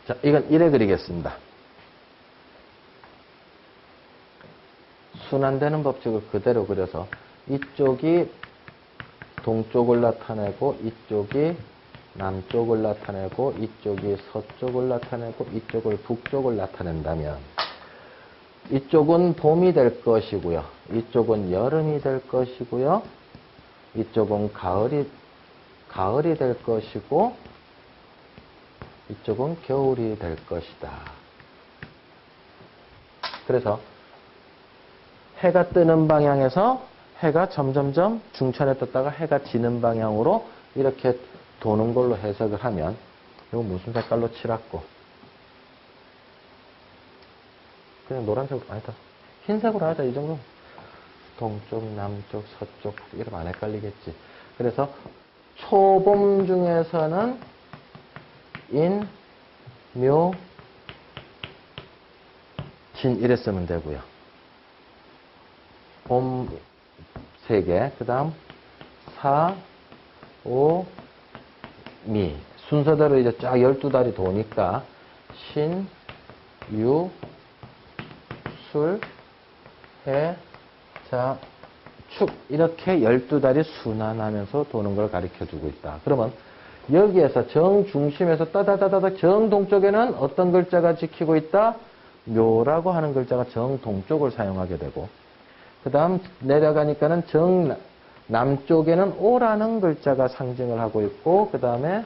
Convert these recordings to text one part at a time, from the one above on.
자, 이건 이래 그리겠습니다. 순환되는 법칙을 그대로 그려서 이쪽이 동쪽을 나타내고 이쪽이 남쪽을 나타내고 이쪽이 서쪽을 나타내고 이쪽을 북쪽을 나타낸다면 이쪽은 봄이 될 것이고요. 이쪽은 여름이 될 것이고요. 이쪽은 가을이 될 것이고 이쪽은 겨울이 될 것이다. 그래서 해가 뜨는 방향에서 해가 점점점 중천에 떴다가 해가 지는 방향으로 이렇게 도는 걸로 해석을 하면 이거 무슨 색깔로 칠했고 그냥 노란색으로 아니다. 흰색으로 하자. 이 정도. 동쪽, 남쪽, 서쪽 이러면 안 헷갈리겠지. 그래서 초봄 중에서는 인, 묘, 진 이래 쓰면 되고요. 봄 3개, 그 다음 사, 오, 미. 순서대로 이제 쫙 12달이 도니까 신, 유, 술, 해, 자, 축 이렇게 12달이 순환하면서 도는 걸 가르쳐주고 있다. 그러면 여기에서 정중심에서 따다다다닥 정동쪽에는 어떤 글자가 지키고 있다? 묘라고 하는 글자가 정동쪽을 사용하게 되고 그 다음 내려가니까는 정남쪽에는 오라는 글자가 상징을 하고 있고 그 다음에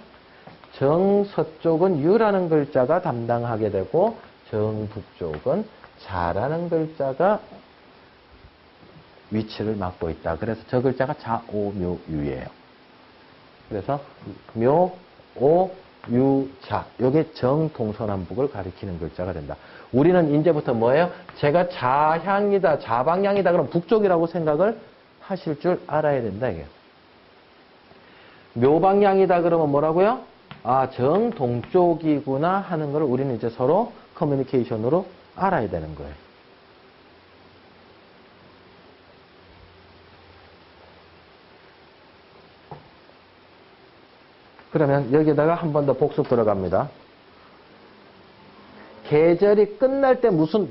정서쪽은 유라는 글자가 담당하게 되고 정북쪽은 자라는 글자가 위치를 맡고 있다. 그래서 저 글자가 자, 오, 묘, 유예요. 그래서 묘, 오, 유, 자. 요게 정동서남북을 가리키는 글자가 된다. 우리는 이제부터 뭐예요? 제가 자향이다, 자방향이다. 그럼 북쪽이라고 생각을 하실 줄 알아야 된다. 이게. 묘방향이다. 그러면 뭐라고요? 아, 정동쪽이구나 하는 걸 우리는 이제 서로 커뮤니케이션으로 알아야 되는 거예요. 그러면 여기다가 한 번 더 복습 들어갑니다. 계절이 끝날 때 무슨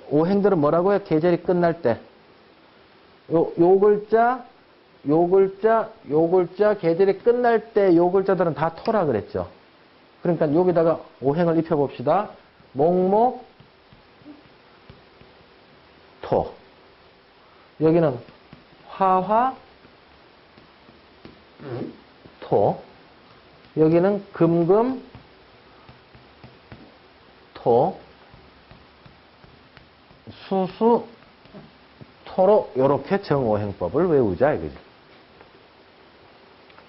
오행들은 뭐라고요? 계절이 끝날 때. 요 글자, 요 글자, 요 글자, 계절이 끝날 때 요 글자들은 다 토라 그랬죠. 그러니까 여기다가 오행을 입혀봅시다. 목목, 토. 여기는 화화, 토. 여기는 금금, 토, 수수, 토로 요렇게 정오행법을 외우자 이거지.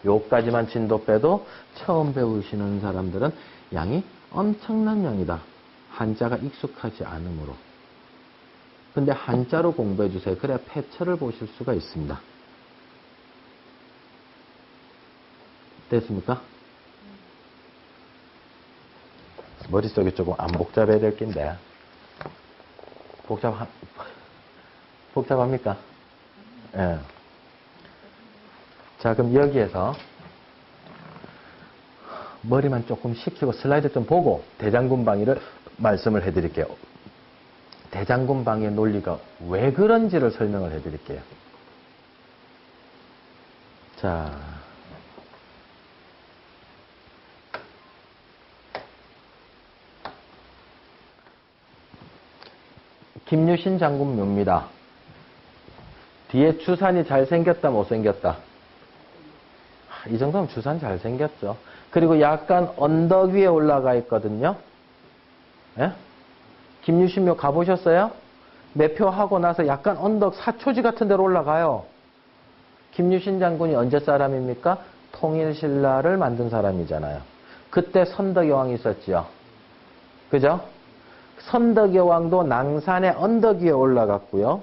요까지만 진도 빼도 처음 배우시는 사람들은 양이 엄청난 양이다. 한자가 익숙하지 않으므로. 근데 한자로 공부해 주세요. 그래야 패처를 보실 수가 있습니다. 됐습니까? 머릿속이 조금 안 복잡해야 될 낀데. 복잡합니까? 예. 자, 그럼 여기에서 머리만 조금 식히고 슬라이드 좀 보고 대장군방위를 말씀을 해드릴게요. 대장군방위의 논리가 왜 그런지를 설명을 해드릴게요. 자, 김유신 장군 묘입니다. 뒤에 주산이 잘생겼다 못생겼다? 이 정도면 주산 잘생겼죠. 그리고 약간 언덕 위에 올라가 있거든요. 예? 김유신묘 가보셨어요? 매표하고 나서 약간 언덕 사초지 같은 데로 올라가요. 김유신 장군이 언제 사람입니까? 통일신라를 만든 사람이잖아요. 그때 선덕여왕이 있었지요. 그죠? 선덕여왕도 낭산의 언덕 위에 올라갔고요.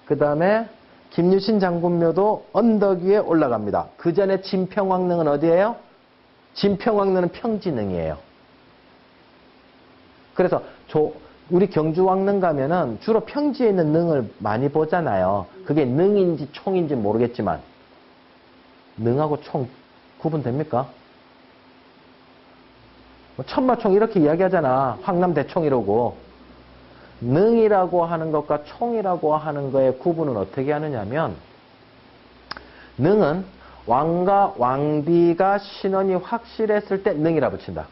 그 다음에 김유신 장군묘도 언덕 위에 올라갑니다. 그 전에 진평왕릉은 어디예요? 진평왕릉은 평지능이에요. 그래서 우리 경주왕릉 가면은 주로 평지에 있는 능을 많이 보잖아요. 그게 능인지 총인지 모르겠지만 능하고 총 구분됩니까? 뭐 천마총 이렇게 이야기하잖아. 황남대총 이러고. 능이라고 하는 것과 총이라고 하는 거의 구분은 어떻게 하느냐면 능은 왕과 왕비가 신원이 확실했을 때 능이라 붙인다.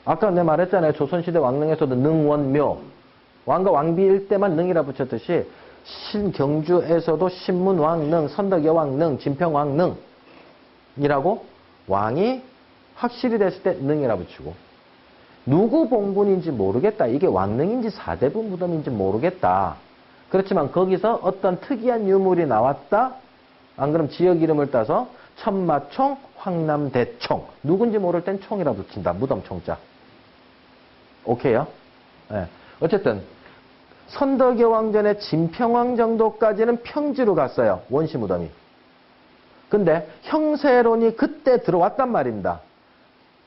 아까 내가 말했잖아요. 조선시대 왕릉에서도 능원묘. 왕과 왕비일 때만 능이라 붙였듯이 경주에서도 신문왕능, 선덕여왕능, 진평왕능이라고 왕이 확실히 됐을 때 능이라 붙이고 누구 봉분인지 모르겠다. 이게 왕릉인지 사대부 무덤인지 모르겠다. 그렇지만 거기서 어떤 특이한 유물이 나왔다. 안 그럼 지역 이름을 따서 천마총, 황남대총. 누군지 모를 땐 총이라 붙인다. 무덤 총자. 오케이요? 네. 어쨌든 선덕여왕전의 진평왕 정도까지는 평지로 갔어요. 원시 무덤이. 근데 형세론이 그때 들어왔단 말입니다.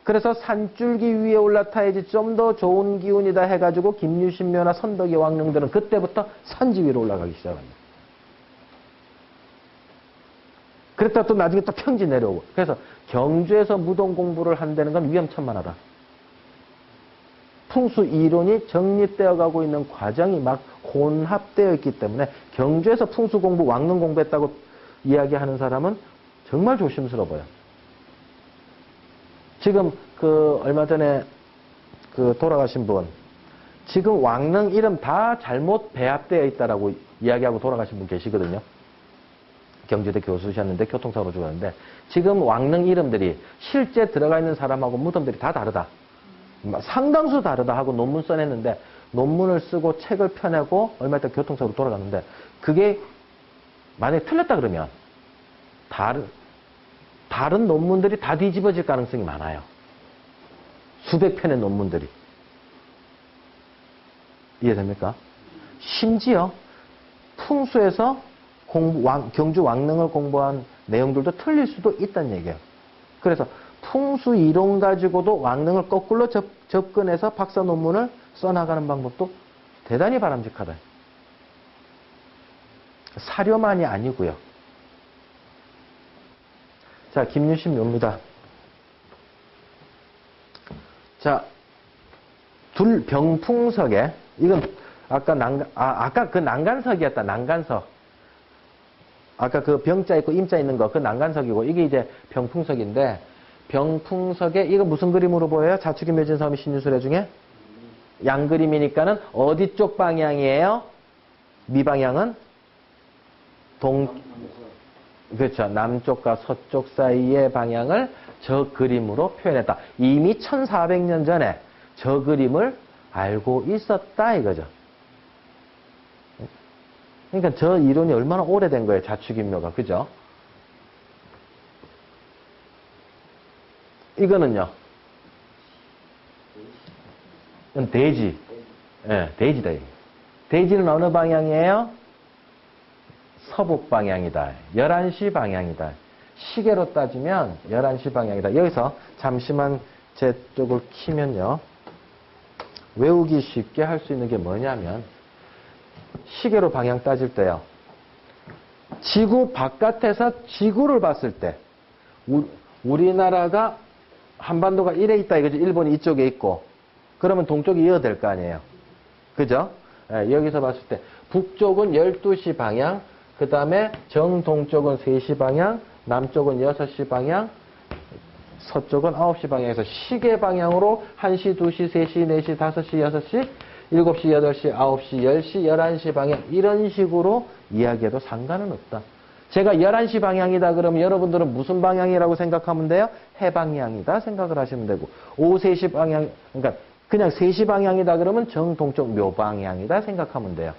그래서 산줄기 위에 올라타야지 좀 더 좋은 기운이다 해가지고 김유신묘나 선덕여왕릉들은 그때부터 산지 위로 올라가기 시작합니다. 그랬다 또 나중에 또 평지 내려오고. 그래서 경주에서 무덤 공부를 한다는 건 위험천만하다. 풍수 이론이 정립되어 가고 있는 과정이 막 혼합되어 있기 때문에 경주에서 풍수 공부, 왕릉 공부했다고 이야기하는 사람은 정말 조심스러워요. 지금 얼마 전에 돌아가신 분, 지금 왕릉 이름 다 잘못 배합되어 있다라고 이야기하고 돌아가신 분 계시거든요. 경주대 교수셨는데 교통사고로 죽었는데 지금 왕릉 이름들이 실제 들어가 있는 사람하고 무덤들이 다 다르다. 상당수 다르다 하고 논문 써냈는데 논문을 쓰고 책을 펴내고 얼마 있다 교통사고로 돌아갔는데 그게 만약에 틀렸다 그러면 다른 논문들이 다 뒤집어질 가능성이 많아요. 수백 편의 논문들이. 이해됩니까? 심지어 풍수에서 경주 왕릉을 공부한 내용들도 틀릴 수도 있다는 얘기예요. 그래서 풍수 이론 가지고도 왕릉을 거꾸로 접근해서 박사 논문을 써나가는 방법도 대단히 바람직하다. 사료만이 아니고요. 자, 김유신 묘입니다. 자, 병풍석에 이건 아까 그 난간석이었다. 난간석. 아까 그 병자 있고 임자 있는 거 그 난간석이고 이게 이제 병풍석인데 병풍석에 이거 무슨 그림으로 보여요? 자축이 묘진 섬이 신유술회 중에 양그림이니까는 어디 쪽 방향이에요? 미방향은 그렇죠. 남쪽과 서쪽 사이의 방향을 저 그림으로 표현했다. 이미 1400년 전에 저 그림을 알고 있었다 이거죠. 그러니까 저 이론이 얼마나 오래된 거예요. 자축인묘가. 그죠? 이거는요. 이건 대지. 예, 대지다. 대지는 어느 방향이에요? 서북 방향이다. 11시 방향이다. 시계로 따지면 11시 방향이다. 여기서 잠시만 제 쪽을 키면요. 외우기 쉽게 할 수 있는 게 뭐냐면 시계로 방향 따질 때요. 지구 바깥에서 지구를 봤을 때 우리나라가 한반도가 이래 있다 이거죠. 일본이 이쪽에 있고 그러면 동쪽이 이어야 될 거 아니에요. 그죠? 예, 여기서 봤을 때 북쪽은 12시 방향, 그 다음에 정동쪽은 3시 방향, 남쪽은 6시 방향, 서쪽은 9시 방향에서 시계 방향으로 1시, 2시, 3시, 4시, 5시, 6시, 7시, 8시, 9시, 10시, 11시 방향 이런 식으로 이야기해도 상관은 없다. 제가 11시 방향이다 그러면 여러분들은 무슨 방향이라고 생각하면 돼요? 해방향이다 생각을 하시면 되고 오후 3시 방향, 그러니까 그냥 3시 방향이다 그러면 정동쪽 묘방향이다 생각하면 돼요.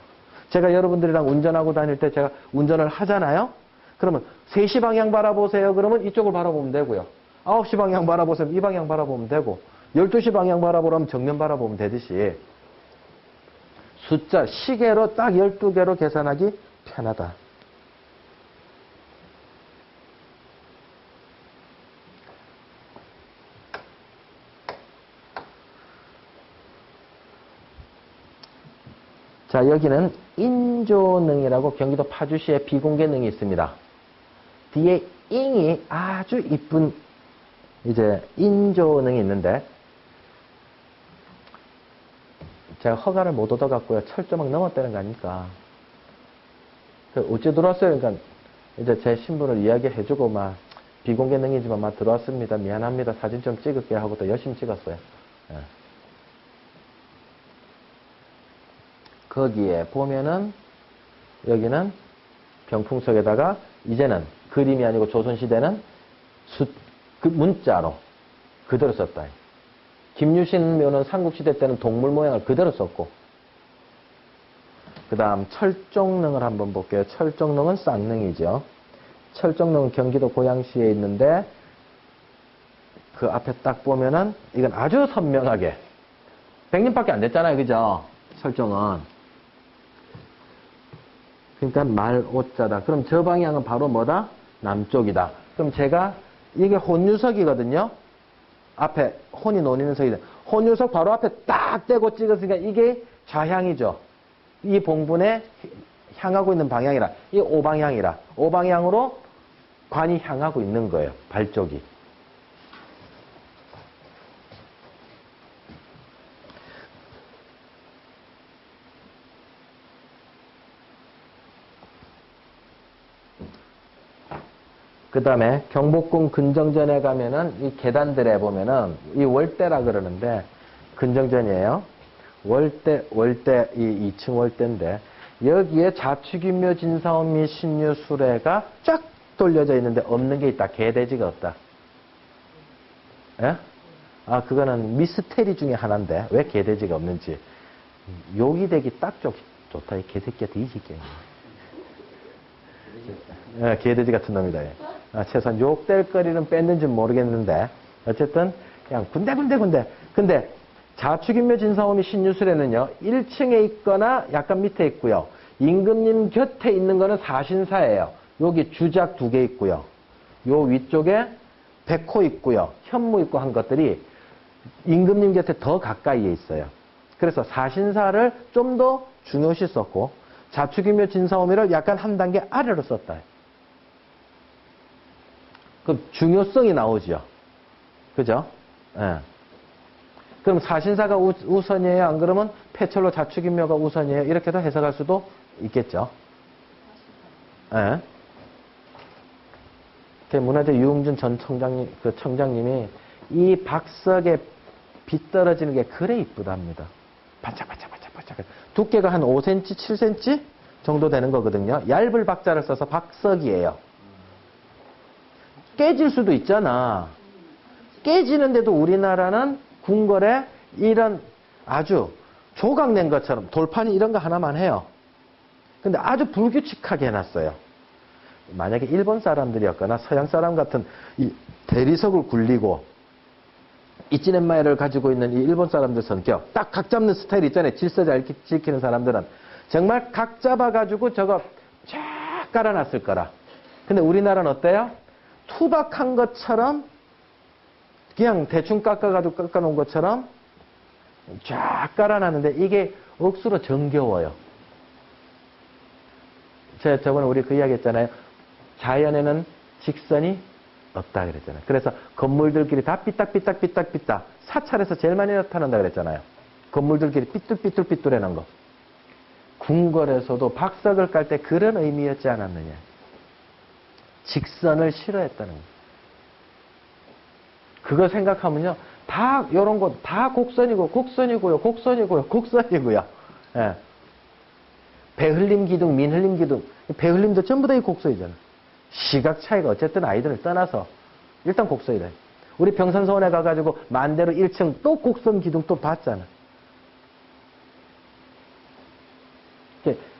제가 여러분들이랑 운전하고 다닐 때 제가 운전을 하잖아요. 그러면 3시 방향 바라보세요. 그러면 이쪽을 바라보면 되고요. 9시 방향 바라보세요. 이 방향 바라보면 되고 12시 방향 바라보려면 정면 바라보면 되듯이 숫자, 시계로 딱 12개로 계산하기 편하다. 자, 여기는 인조능이라고 경기도 파주시에 비공개능이 있습니다. 뒤에 잉이 아주 이쁜 이제 인조능이 있는데 제가 허가를 못 얻어갖고요. 철조망 넘었다는 거 아닙니까? 어째 들어왔어요? 그러니까 이제 제 신분을 이야기해주고 막 비공개 능이지만 막 들어왔습니다. 미안합니다. 사진 좀 찍을게 하고 또 열심히 찍었어요. 예. 거기에 보면은 여기는 병풍 속에다가 이제는 그림이 아니고 조선시대는 그 문자로 그대로 썼다. 김유신 묘는 삼국시대 때는 동물 모양을 그대로 썼고, 그 다음 철종능을 한번 볼게요. 철종능은 쌍능이죠. 철종능은 경기도 고양시에 있는데 그 앞에 딱 보면은 이건 아주 선명하게 100년밖에 안 됐잖아요. 그죠? 철종은. 그러니까 말오자다. 그럼 저 방향은 바로 뭐다? 남쪽이다. 그럼 제가 이게 혼유석이거든요. 앞에 혼이 논이는 석이다. 혼유석 바로 앞에 딱 대고 찍었으니까 이게 좌향이죠. 이 봉분에 향하고 있는 방향이라. 이 오방향이라. 오방향으로 관이 향하고 있는 거예요. 발 쪽이. 그 다음에 경복궁 근정전에 가면은 이 계단들에 보면은 이 월대라 그러는데 근정전이에요. 월대, 이 2층 월대인데 여기에 자축인묘 진사오미 신유 수레가 쫙 돌려져 있는데 없는 게 있다. 개돼지가 없다. 예? 아, 그거는 미스테리 중에 하나인데 왜 개돼지가 없는지. 욕이 되기 딱 좋다. 이 개새끼한테 이 새끼야. 예, 개돼지 같은 놈이다. 예. 아, 최소한 욕될 거리는 뺐는지 모르겠는데 어쨌든 그냥 군데. 근데 자축인묘 진사오미 신유술에는요 1층에 있거나 약간 밑에 있고요. 임금님 곁에 있는 거는 사신사예요. 여기 주작 2개 있고요. 요 위쪽에 백호 있고요. 현무 있고 한 것들이 임금님 곁에 더 가까이에 있어요. 그래서 사신사를 좀 더 중요시 썼고 자축인묘 진사오미를 약간 한 단계 아래로 썼다. 그 중요성이 나오죠. 그죠? 예. 그럼 사신사가 우선이에요? 안 그러면 폐철로 자축인묘가 우선이에요? 이렇게도 해석할 수도 있겠죠. 예. 문화재 유흥준 전 청장님이 이 박석에 빛 떨어지는 게 그래 이쁘답니다. 반짝반짝. 두께가 한 5cm, 7cm 정도 되는 거거든요. 얇은 박자를 써서 박석이에요. 깨질 수도 있잖아. 깨지는데도 우리나라는 궁궐에 이런 아주 조각낸 것처럼 돌판이 이런 거 하나만 해요. 근데 아주 불규칙하게 해놨어요. 만약에 일본 사람들이었거나 서양 사람 같은 이 대리석을 굴리고 이찌넨마에를 가지고 있는 이 일본 사람들 성격, 딱 각 잡는 스타일 있잖아요. 질서 잘 지키는 사람들은 정말 각 잡아가지고 저거 쫙 깔아놨을 거라. 근데 우리나라는 어때요? 투박한 것처럼 그냥 대충 깎아가지고 깎아놓은 것처럼 쫙 깔아놨는데 이게 억수로 정겨워요. 제가 저번에 우리 그 이야기 했잖아요. 자연에는 직선이 없다 그랬잖아요. 그래서 건물들끼리 다 삐딱삐딱 사찰에서 제일 많이 나타난다 그랬잖아요. 건물들끼리 삐뚤삐뚤해놓은 거. 궁궐에서도 박석을 깔 때 그런 의미였지 않았느냐. 직선을 싫어했다는 거. 그거 생각하면요. 다 요런 거 다 곡선이고요. 예. 배흘림 기둥, 민흘림 기둥. 배흘림도 전부 다 이 곡선이잖아. 시각 차이가 어쨌든 아이들을 떠나서 일단 곡선이다. 우리 병산서원에 가가지고 만대로 1층 또 곡선 기둥 또 봤잖아.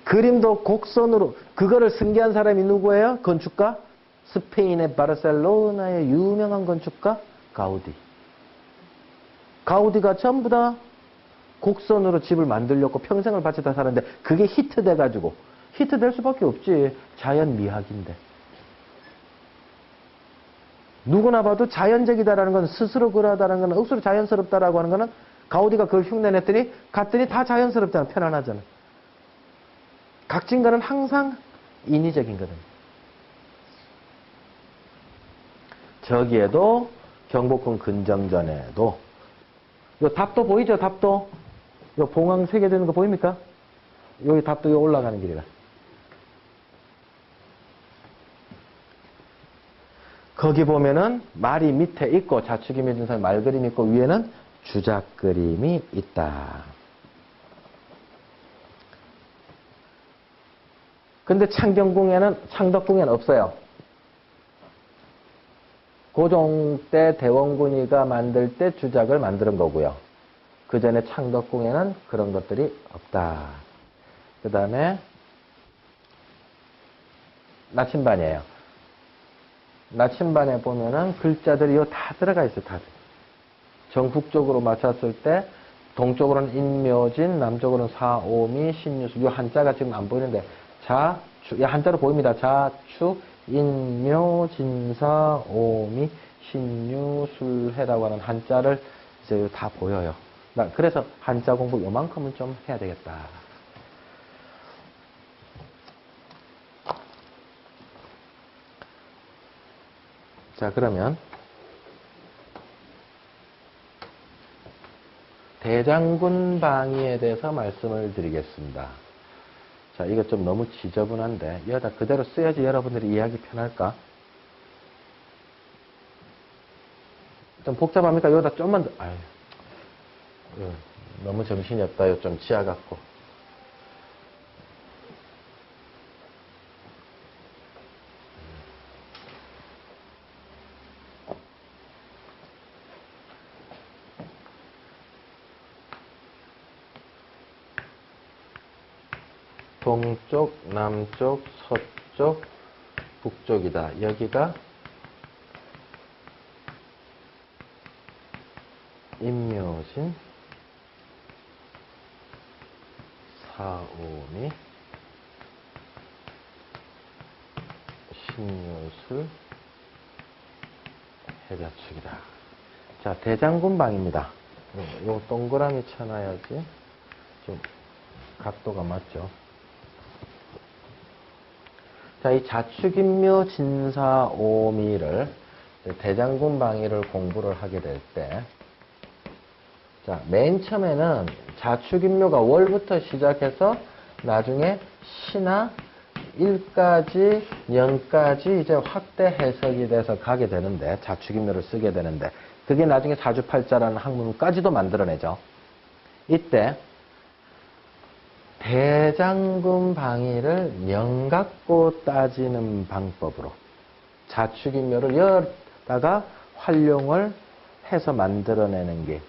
그림도 곡선으로 그거를 승계한 사람이 누구예요? 건축가? 스페인의 바르셀로나의 유명한 건축가? 가우디. 가우디가 전부 다 곡선으로 집을 만들려고 평생을 바치다 살았는데 그게 히트돼가지고 히트될 수밖에 없지. 자연 미학인데. 누구나 봐도 자연적이다라는 건 스스로 그러하다는 건 억수로 자연스럽다라고 하는 거는 가우디가 그걸 흉내냈더니 갔더니 다 자연스럽잖아. 편안하잖아. 각진가는 항상 인위적인 거든. 저기에도 경복궁 근정전에도. 요 답도 보이죠? 답도. 요 봉황 새겨지는 거 보입니까? 여기 답도 요 올라가는 길이라. 거기 보면은 말이 밑에 있고 자축이 진사 말 그림이 있고 위에는 주작 그림이 있다. 근데 창덕궁에는 없어요. 고종 때 대원군이가 만들 때 주작을 만드는 거고요. 그 전에 창덕궁에는 그런 것들이 없다. 그 다음에 나침반이에요. 나침반에 보면은 글자들이 다 들어가 있어요. 다. 정북쪽으로 맞췄을 때 동쪽으로는 인묘진, 남쪽으로는 사오미, 신유술. 이 한자가 지금 안 보이는데 자축, 한자로 보입니다. 자축, 인묘, 진사, 오미, 신유술해라고 하는 한자를 이제 다 보여요. 그래서 한자 공부 요만큼은 좀 해야 되겠다. 자, 그러면 대장군 방위에 대해서 말씀을 드리겠습니다. 자, 이거 좀 너무 지저분한데 여기다 그대로 써야지 여러분들이 이해하기 편할까? 좀 복잡합니까? 여기다 좀만 더, 아유, 너무 정신이 없다. 이거 좀 지하 같고. 동쪽, 남쪽, 서쪽, 북쪽이다. 여기가 인묘진, 사오미, 신유술, 해자축이다. 자, 대장군방입니다. 요 동그라미 쳐놔야지 좀 각도가 맞죠. 자, 이 자축인묘 진사오미를 대장군 방위를 공부를 하게 될 때, 자, 맨 처음에는 자축인묘가 월부터 시작해서 나중에 시나 일까지, 년까지 이제 확대 해석이 돼서 가게 되는데, 자축인묘를 쓰게 되는데, 그게 나중에 사주팔자라는 학문까지도 만들어내죠. 이때 대장군 방위를 명 갖고 따지는 방법으로 자축인묘를 여다가 활용을 해서 만들어내는 게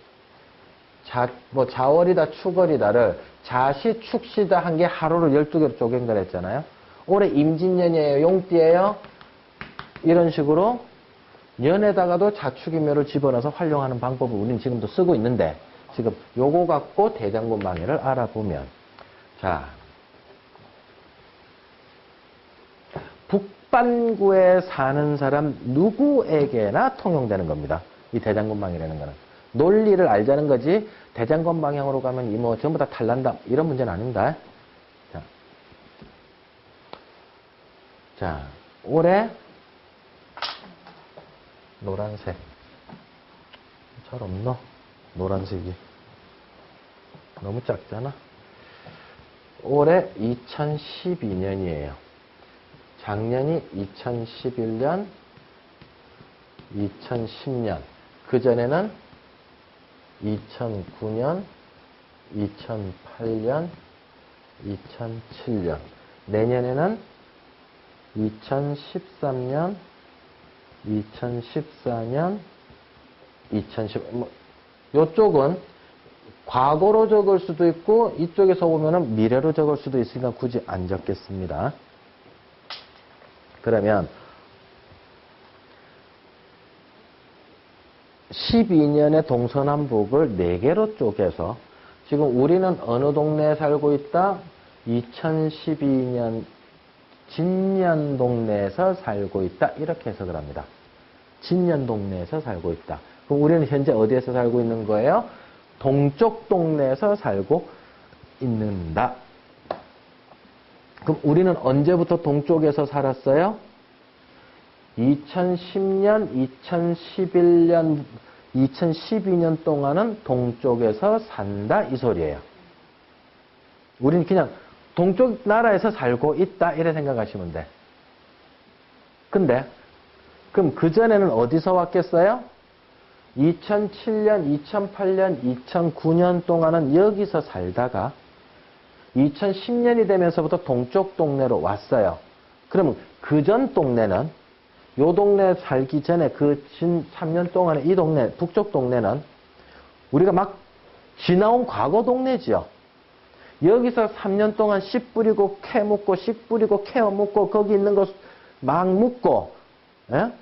자월이다 축월이다를 자시 축시다 한 게 하루를 12개로 쪼갠 걸 했잖아요. 올해 임진년이에요, 용띠예요. 이런 식으로 년에다가도 자축인묘를 집어넣어서 활용하는 방법을 우리는 지금도 쓰고 있는데, 지금 요거 갖고 대장군 방위를 알아보면, 자, 북반구에 사는 사람 누구에게나 통용되는 겁니다. 이 대장군 방위라는 거는. 논리를 알자는 거지, 대장군 방향으로 가면 이 전부 다 탈난다, 이런 문제는 아닙니다. 자, 올해 노란색. 잘 없노? 노란색이. 너무 작잖아? 올해 2012년이에요. 작년이 2011년, 2010년. 그전에는 2009년, 2008년, 2007년. 내년에는 2013년, 2014년, 2010, 요쪽은 과거로 적을 수도 있고, 이쪽에서 보면은 미래로 적을 수도 있으니까 굳이 안 적겠습니다. 그러면 12년의 동서남북을 4개로 쪼개서, 지금 우리는 어느 동네에 살고 있다? 2012년 진년 동네에서 살고 있다. 이렇게 해석을 합니다. 진년 동네에서 살고 있다. 그럼 우리는 현재 어디에서 살고 있는 거예요? 동쪽 동네에서 살고 있는다. 그럼 우리는 언제부터 동쪽에서 살았어요? 2010년, 2011년, 2012년 동안은 동쪽에서 산다 이 소리예요. 우리는 그냥 동쪽 나라에서 살고 있다 이래 생각하시면 돼. 근데 그럼 그전에는 어디서 왔겠어요? 2007년, 2008년, 2009년 동안은 여기서 살다가 2010년이 되면서부터 동쪽 동네로 왔어요. 그러면 그전 동네는 요 동네 살기 전에 그 3년 동안에 이 동네, 북쪽 동네는 우리가 막 지나온 과거 동네지요. 여기서 3년 동안 씨 뿌리고 캐 묻고 씨 뿌리고 캐어 묻고 거기 있는 거 막 묻고 예?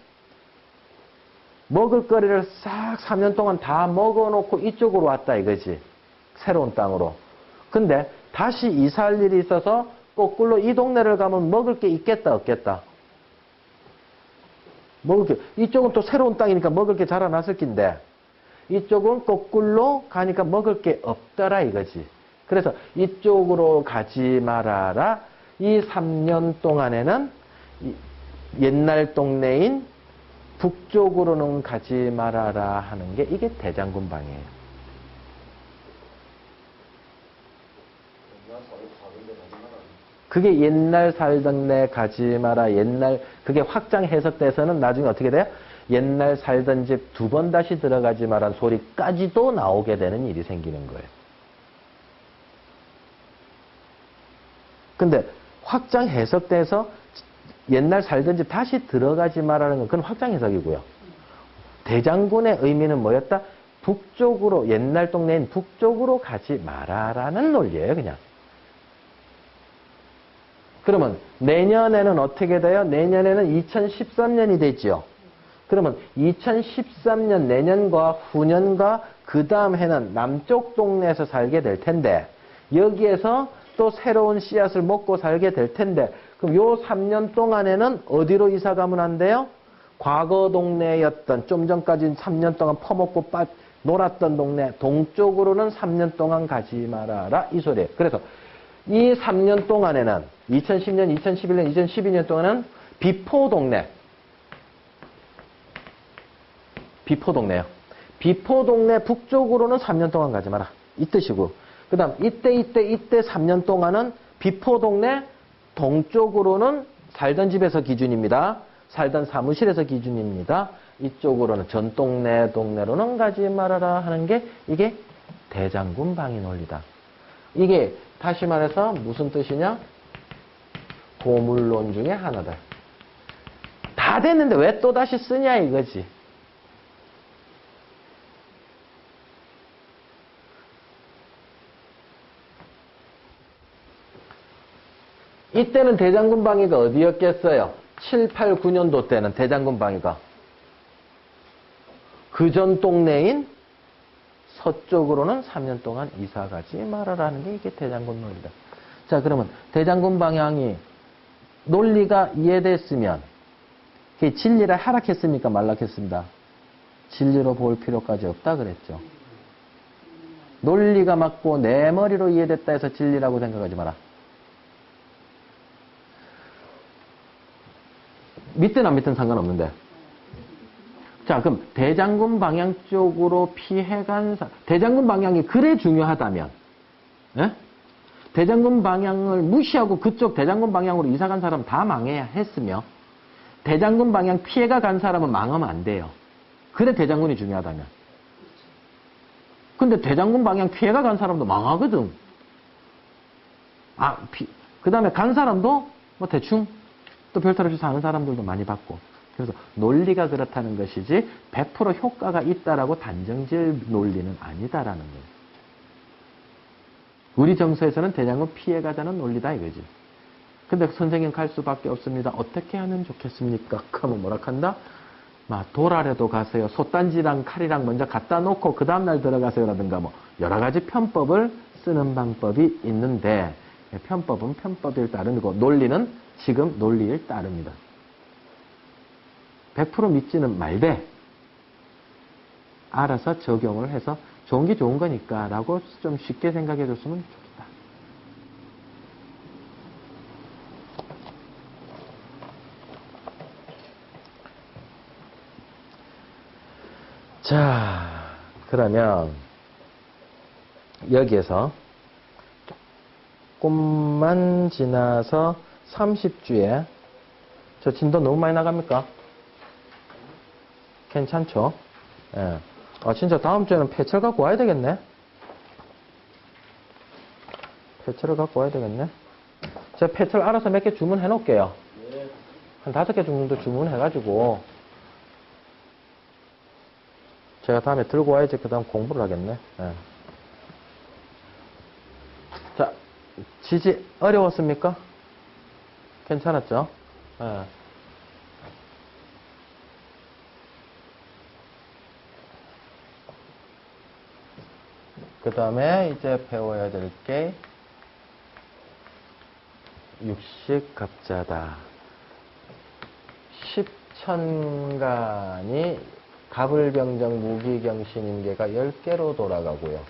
먹을 거리를 싹 3년 동안 다 먹어놓고 이쪽으로 왔다 이거지. 새로운 땅으로. 근데 다시 이사할 일이 있어서 거꾸로 이 동네를 가면 먹을 게 있겠다 없겠다. 먹을 게 이쪽은 또 새로운 땅이니까 먹을 게 자라났을 낀데 이쪽은 거꾸로 가니까 먹을 게 없더라 이거지. 그래서 이쪽으로 가지 말아라. 이 3년 동안에는 옛날 동네인 북쪽으로는 가지 말아라 하는 게 이게 대장군방이에요. 그게 옛날 살던 데 가지 마라. 옛날 그게 확장 해석돼서는 나중에 어떻게 돼요? 옛날 살던 집 2번 다시 들어가지 마라는 소리까지도 나오게 되는 일이 생기는 거예요. 근데 확장 해석돼서 옛날 살던 집 다시 들어가지 말라는 건 그건 확장 해석이고요. 대장군의 의미는 뭐였다? 북쪽으로, 옛날 동네인 북쪽으로 가지 마라라는 논리예요, 그냥. 그러면 내년에는 어떻게 돼요? 내년에는 2013년이 되지요. 그러면 2013년 내년과 후년과 그 다음 해는 남쪽 동네에서 살게 될 텐데 여기에서 또 새로운 씨앗을 먹고 살게 될 텐데 그럼 요 3년 동안에는 어디로 이사 가면 안 돼요? 과거 동네였던 좀 전까지는 3년 동안 퍼먹고 놀았던 동네 동쪽으로는 3년 동안 가지 말아라 이 소리예요. 그래서 이 3년 동안에는 2010년, 2011년, 2012년 동안은 비포 동네예요. 비포 동네 북쪽으로는 3년 동안 가지 마라. 이 뜻이고. 그 다음 이때 3년 동안은 비포 동네 동쪽으로는 살던 집에서 기준입니다. 살던 사무실에서 기준입니다. 이쪽으로는 전 동네로는 가지 말아라 하는 게 이게 대장군 방위 논리다. 이게 다시 말해서 무슨 뜻이냐? 고물론 중에 하나다. 다 됐는데 왜 또 다시 쓰냐 이거지. 이때는 대장군 방위가 어디였겠어요? 7, 8, 9년도 때는 대장군 방위가 그전 동네인 서쪽으로는 3년 동안 이사 가지 말아라는 게 이게 대장군 논리다. 자, 그러면 대장군 방향이 논리가 이해됐으면 그게 진리를 하락했습니까? 말락했습니다. 진리로 볼 필요까지 없다 그랬죠. 논리가 맞고 내 머리로 이해됐다 해서 진리라고 생각하지 마라. 믿든 안 믿든 상관없는데. 자, 그럼 대장군 방향 쪽으로 피해간 대장군 방향이 그래 중요하다면 예? 대장군 방향을 무시하고 그쪽 대장군 방향으로 이사간 사람 다 망해야 했으며 대장군 방향 피해가 간 사람은 망하면 안 돼요. 그래 대장군이 중요하다면. 근데 대장군 방향 피해가 간 사람도 망하거든. 그 다음에 간 사람도 뭐 대충 또 별탈 없이 사는 사람들도 많이 봤고. 그래서 논리가 그렇다는 것이지 100% 효과가 있다라고 단정지을 논리는 아니다라는 거예요. 우리 정서에서는 대장군 피해가자는 논리다 이거지. 근데 선생님 갈 수밖에 없습니다. 어떻게 하면 좋겠습니까? 그러면 뭐라 한다? 돌아라도 가세요. 솥단지랑 칼이랑 먼저 갖다 놓고 그 다음날 들어가세요라든가 뭐 여러 가지 편법을 쓰는 방법이 있는데 편법은 편법일 따르고 논리는 지금 논리일 따릅니다. 100% 믿지는 말되 알아서 적용을 해서 좋은 게 좋은 거니까 라고 좀 쉽게 생각해 줬으면 좋겠다. 자, 그러면 여기에서 조금만 지나서 30주에 저 진도 너무 많이 나갑니까? 괜찮죠? 예. 진짜 다음 주에는 폐철 갖고 와야 되겠네? 폐철을 갖고 와야 되겠네? 제가 폐철 알아서 몇 개 주문해 놓을게요. 한 5개 정도 주문해가지고 제가 다음에 들고 와야지 그 다음 공부를 하겠네. 예. 자, 지지 어려웠습니까? 괜찮았죠? 예. 그 다음에 이제 배워야 될 게 육식갑자다. 십천간이 갑을병정 무기경신임계가 10개로 돌아가고요.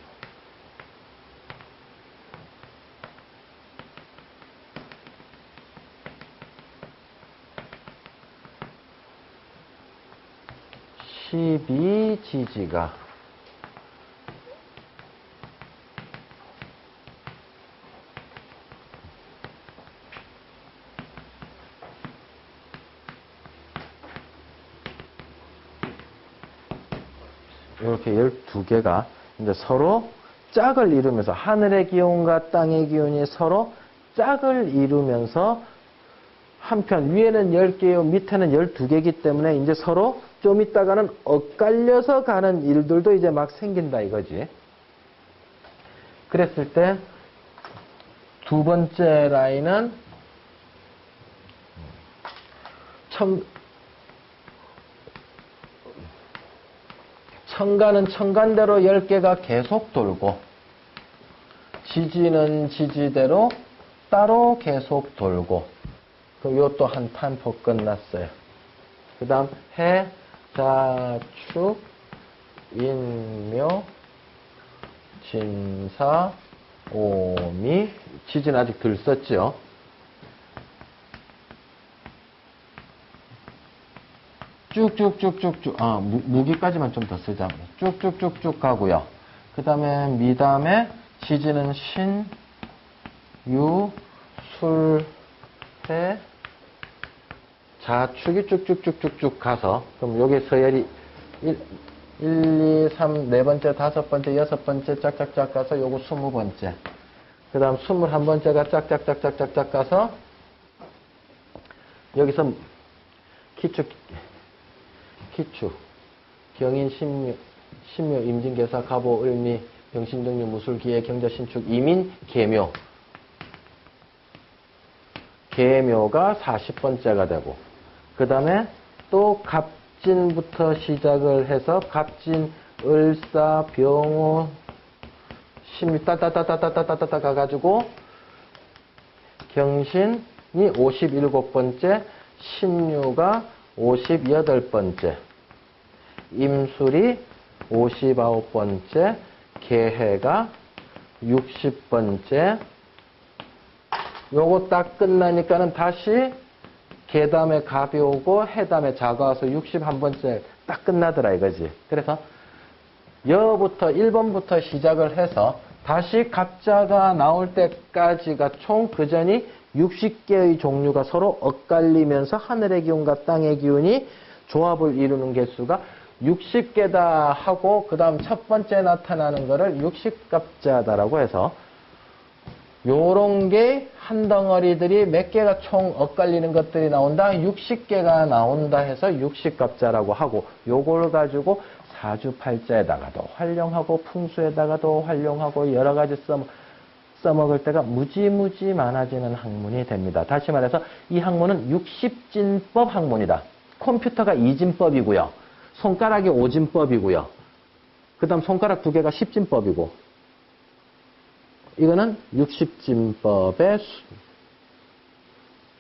십이지지가 이렇게 12개가 이제 서로 짝을 이루면서 하늘의 기운과 땅의 기운이 서로 짝을 이루면서 한편 위에는 10개요 밑에는 12개이기 때문에 이제 서로 좀 있다가는 엇갈려서 가는 일들도 이제 막 생긴다 이거지. 그랬을 때 두 번째 라인은 천간은 천간대로 10개가 계속 돌고 지지는 지지대로 따로 계속 돌고 그럼 이것도 한 탐포 끝났어요. 그 다음 해, 자, 축, 인묘, 진사, 오미 지지는 아직 덜 썼죠. 쭉쭉쭉쭉쭉 무기까지만 좀 더 쓰자. 쭉쭉쭉쭉 가고요. 그 다음에 미담에 지지는 신, 유, 술, 해, 자축이 쭉쭉쭉쭉쭉 가서 그럼 여기 서열이 1, 2, 3, 네 번째, 다섯 번째, 여섯 번째 짝짝짝 가서 요거 20번째. 그 다음 21번째가 짝짝짝짝짝짝 가서 여기서 기축, 경인, 신묘, 임진계사, 갑오, 을미, 병신등유, 무술, 기해, 경자, 신축, 이민, 계묘. 계묘가 40번째가 되고 그 다음에 또 갑진부터 시작을 해서 갑진, 을사, 병호, 신묘 따따따따따따따따 가가지고 경신이 57번째, 신유가 58번째, 임술이 59번째, 계해가 60번째. 요거 딱 끝나니까는 다시 계담에 갑이 오고 해담에 자가 와서 61번째 딱 끝나더라 이거지. 그래서 여부터 1번부터 시작을 해서 다시 갑자가 나올 때까지가 총 그전이 60개의 종류가 서로 엇갈리면서 하늘의 기운과 땅의 기운이 조합을 이루는 개수가 60개다 하고 그 다음 첫 번째 나타나는 거를 60갑자다라고 해서 요런 게 한 덩어리들이 몇 개가 총 엇갈리는 것들이 나온다. 60개가 나온다 해서 60갑자라고 하고 요걸 가지고 사주팔자에다가도 활용하고 풍수에다가도 활용하고 여러 가지 써먹을 때가 무지무지 많아지는 학문이 됩니다. 다시 말해서 이 학문은 60진법 학문이다. 컴퓨터가 2진법이고요. 손가락이 5진법이고요. 그 다음 손가락 2개가 10진법이고 이거는 60진법의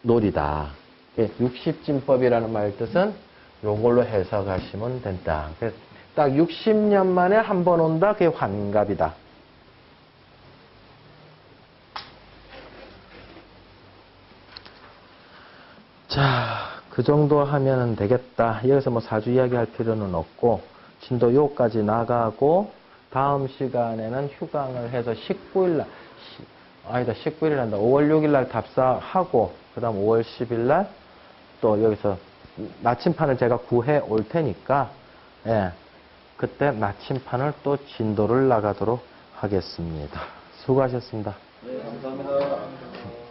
놀이다. 60진법이라는 말 뜻은 요걸로 해석하시면 된다. 그래서 딱 60년 만에 한 번 온다. 그게 환갑이다. 자, 그 정도 하면 되겠다. 여기서 뭐 사주 이야기 할 필요는 없고 진도 요까지 나가고 다음 시간에는 휴강을 해서 19일 날, 19일 난다. 5월 6일 날 답사하고 그 다음 5월 10일 날 또 여기서 나침판을 제가 구해 올 테니까 예, 그때 나침판을 또 진도를 나가도록 하겠습니다. 수고하셨습니다. 네, 감사합니다.